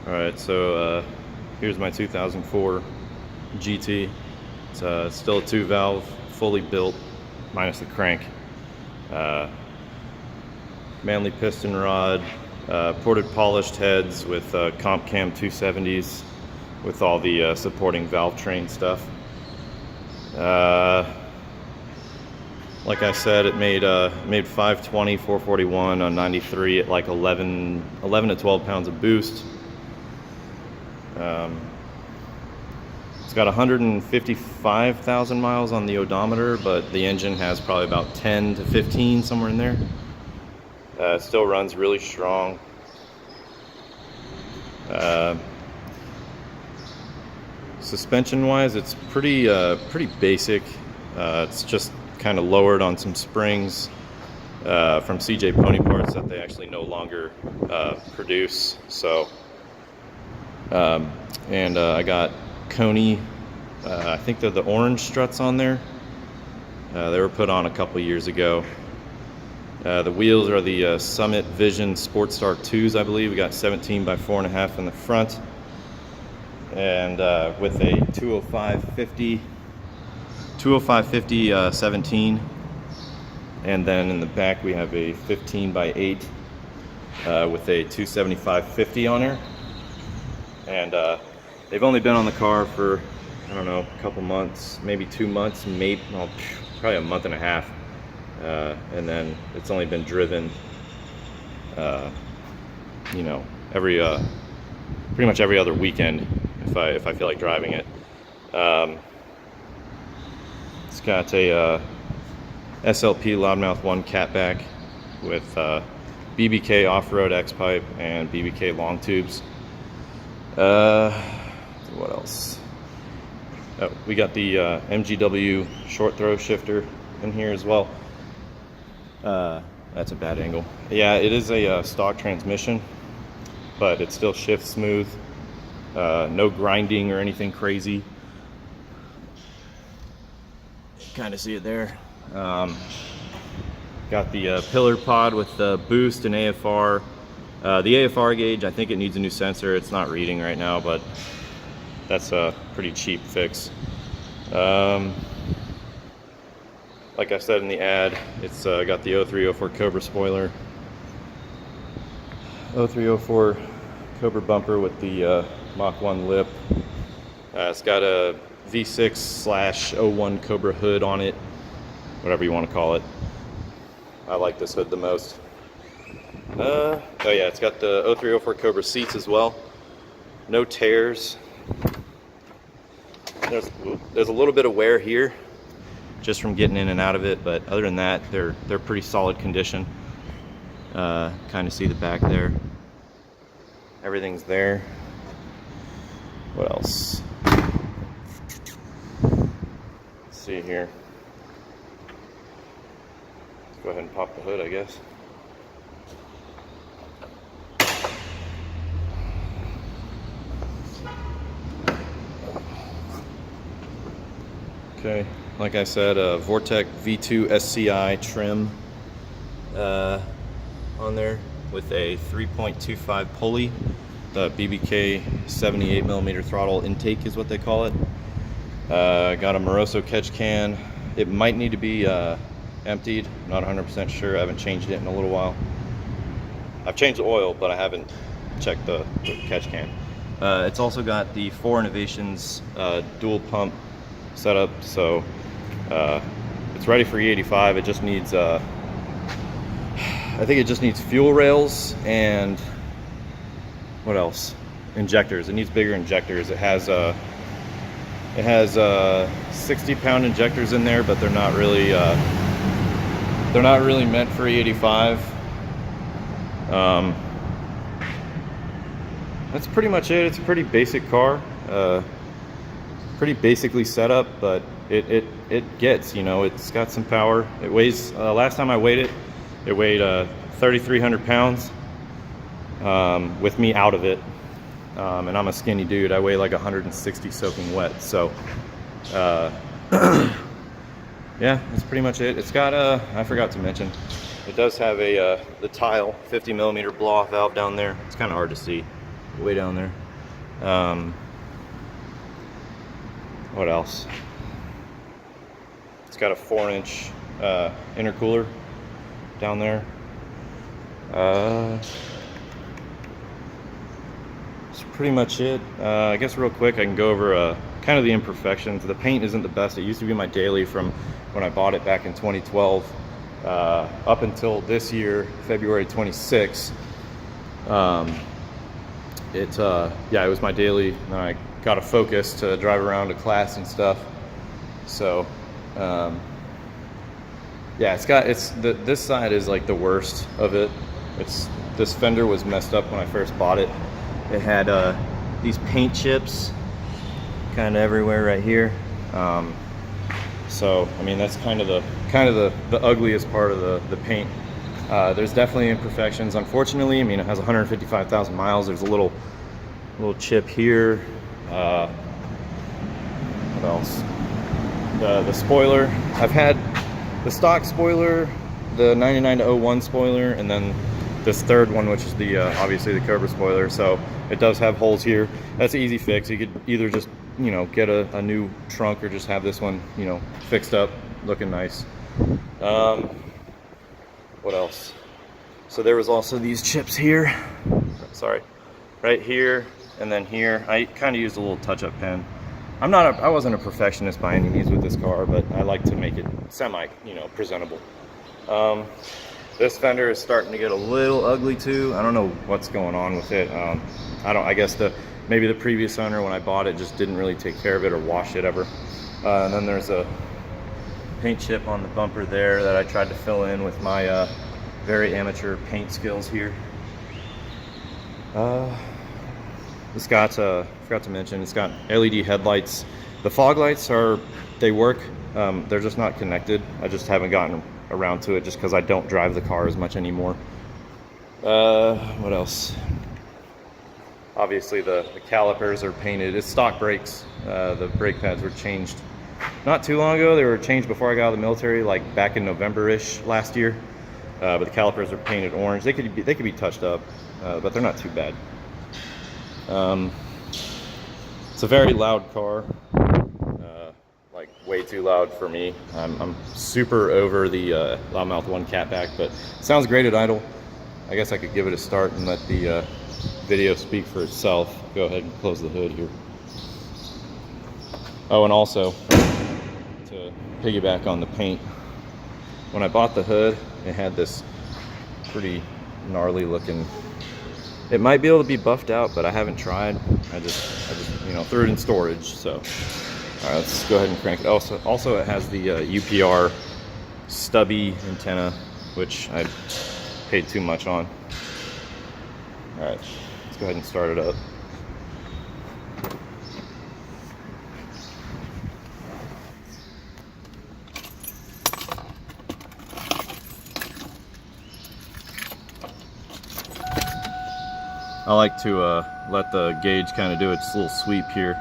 Alright, so here's my 2004 GT. It's still a 2-valve, fully built, minus the crank. Manley piston rod, ported polished heads with Comp Cam 270s with all the supporting valve train stuff. Like I said, it made 520, 441 on 93 at like 11 to 12 pounds of boost. It's got 155,000 miles on the odometer, but the engine has probably about 10 to 15, somewhere in there. It still runs really strong. Suspension wise, it's pretty basic. It's just kind of lowered on some springs from CJ Pony Parts that they actually no longer produce. So I got Koni, I think they're the orange struts on there. They were put on a couple years ago. The wheels are the Summit Vision Sportstar 2s, I believe. We got 17 by 4.5 in the front, and with a 205/50 17, and then in the back we have a 15 by 8 with a 275/50 on there. And they've only been on the car for, I don't know, a couple months, maybe 2 months, probably a month and a half. And then it's only been driven, you know, pretty much every other weekend if I feel like driving it. It's got a SLP Loudmouth 1 catback with BBK off-road X-pipe and BBK long tubes. What else? Oh, we got the MGW short throw shifter in here as well. That's a bad angle. Yeah, it is a stock transmission, but it still shifts smooth. No grinding or anything crazy. Kind of see it there. Got the pillar pod with the boost and AFR. The AFR gauge, I think it needs a new sensor. It's not reading right now, but that's a pretty cheap fix. Like I said in the ad, it's got the 0304 Cobra spoiler, 0304 Cobra bumper with the Mach 1 lip. It's got a V6/01 Cobra hood on it, whatever you want to call it. I like this hood the most. Oh yeah, it's got the 0304 Cobra seats as well. No tears. There's a little bit of wear here, just from getting in and out of it, but other than that, they're pretty solid condition. Kind of see the back there. Everything's there. What else? Let's see here. Let's go ahead and pop the hood, I guess. Okay, like I said, Vortec V2 SCI trim on there with a 3.25 pulley. The BBK 78mm throttle intake is what they call it. Got a Moroso catch can. It might need to be emptied. I'm not 100% sure. I haven't changed it in a little while. I've changed the oil, but I haven't checked the catch can. It's also got the 4 Innovations dual pump setup, so it's ready for E85. It just needs I think it just needs fuel rails and what else? Injectors. It needs bigger injectors. It has 60-pound injectors in there, but they're not really meant for E85. That's pretty much it. It's a pretty basic car. Pretty basically set up, but it gets, you know, it's got some power. It weighs, last time I weighed it, it weighed 3,300 pounds with me out of it, and I'm a skinny dude. I weigh like 160 soaking wet. So yeah, that's pretty much it. It's got I forgot to mention, it does have a the tile 50mm blow-off valve down there. It's kind of hard to see. way down there. What else? It's got a 4-inch intercooler down there. That's pretty much it. I guess real quick I can go over kind of the imperfections. The paint isn't the best. It used to be my daily from when I bought it back in 2012 up until this year, February 26th. Yeah, it was my daily, and then I got a Focus to drive around to class and stuff. So yeah, this side is like the worst of it. This fender was messed up when I first bought it. It had these paint chips kind of everywhere right here. So I mean, that's kind of the ugliest part of the paint. There's definitely imperfections, unfortunately. I mean, it has 155,000 miles. There's a little chip here. What else? The spoiler. I've had the stock spoiler, the 99-01 spoiler, and then this third one, which is the obviously the Cobra spoiler. So it does have holes here. That's an easy fix. You could either just, you know, get a new trunk or just have this one, you know, fixed up, looking nice. What else? So there was also these chips here. Sorry, right here and then here. I kind of used a little touch-up pen. I wasn't a perfectionist by any means with this car, but I like to make it semi, you know, presentable. This fender is starting to get a little ugly too. I don't know what's going on with it. I guess maybe the previous owner, when I bought it, just didn't really take care of it or wash it ever. And then there's a paint chip on the bumper there that I tried to fill in with my very amateur paint skills here. It's got, forgot to mention, it's got LED headlights. The fog lights they work, they're just not connected. I just haven't gotten around to it just because I don't drive the car as much anymore. What else? Obviously the calipers are painted. It's stock brakes. The brake pads were changed not too long ago. They were changed before I got out of the military, like back in November-ish last year. But the calipers are painted orange. They could be touched up, but they're not too bad. It's a very loud car, like way too loud for me. I'm super over the Loudmouth 1 catback, but it sounds great at idle. I guess I could give it a start and let the video speak for itself. Go ahead and close the hood here. Oh, and also to piggyback on the paint, when I bought the hood, it had this pretty gnarly looking. It might be able to be buffed out, but I haven't tried. I just you know, threw it in storage. So, all right, let's go ahead and crank it. Also, it has the UPR stubby antenna, which I paid too much on. All right, let's go ahead and start it up. I like to let the gauge kind of do its little sweep here.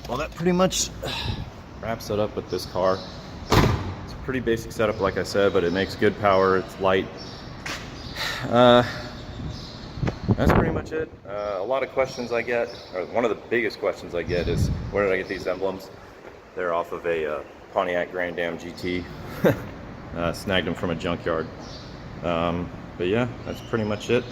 Well, that pretty much wraps it up with this car. It's a pretty basic setup, like I said, but it makes good power. It's light. That's pretty much it. A lot of questions I get, or one of the biggest questions I get is, where did I get these emblems? They're off of a Pontiac Grand Am GT. Snagged them from a junkyard. But yeah, that's pretty much it.